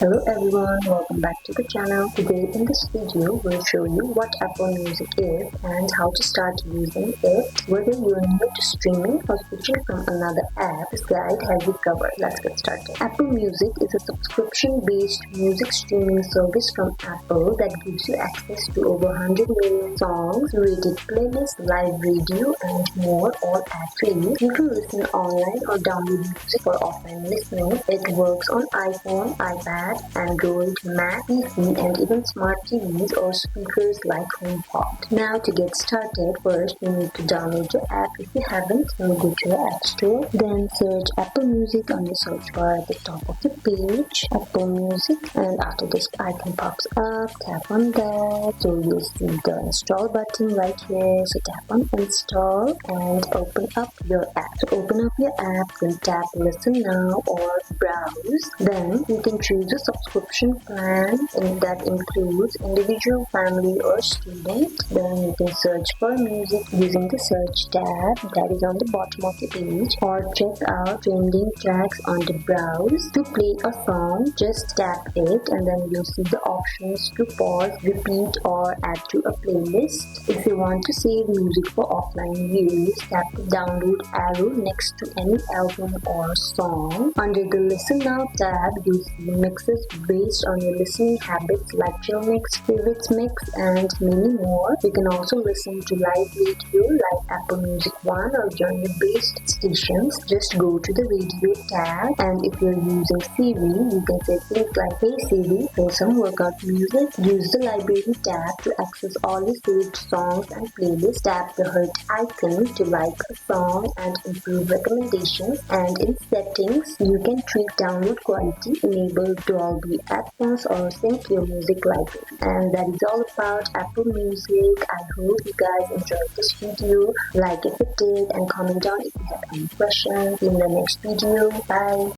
Hello everyone, welcome back to the channel. Today in this video, we'll show you what Apple Music is and how to start using it. Whether you're new to streaming or switching from another app, this guide has you covered. Let's get started. Apple Music is a subscription-based music streaming service from Apple that gives you access to over 100 million songs, curated playlists, live radio, and more, all ad-free. You can listen online or download music for offline listening. It works on iPhone, iPad, Android, Mac, PC, and even smart TVs or speakers like HomePod. Now to get started, first you need to download your app. If you haven't, then go to your App Store. Then search Apple Music on the search bar at the top of the page, Apple Music, and after this icon pops up, tap on that. So you'll see the install button right here. So tap on install and open up your app. So open up your app, then tap listen now or browse. Then you can choose a subscription plan and that includes individual, family or student. Then you can search for music using the search tab that is on the bottom of the page, or check out trending tracks on the browse. To play a song, just tap it and then you'll see the options to pause, repeat or add to a playlist. If you want to save music for offline use, tap the download arrow next to any album or song. Under the listen now tab, you'll see mixes based on your listening habits like chill mix, favorites mix, and many more. You can also listen to live radio like Apple Music One or genre-based stations. Just go to the radio tab, and if you're using Siri, you can say things like, "Hey Siri, play some workout music." Use the library tab to access all your saved songs and playlists. Tap the heart icon to like a song and improve recommendations. And in settings, you can tweak download quality, enable Dolby Atmos or sync your music library. And that is all about Apple Music. I hope you guys enjoyed this video. Like if it did and comment down if you have any questions. See you in the next video. Bye.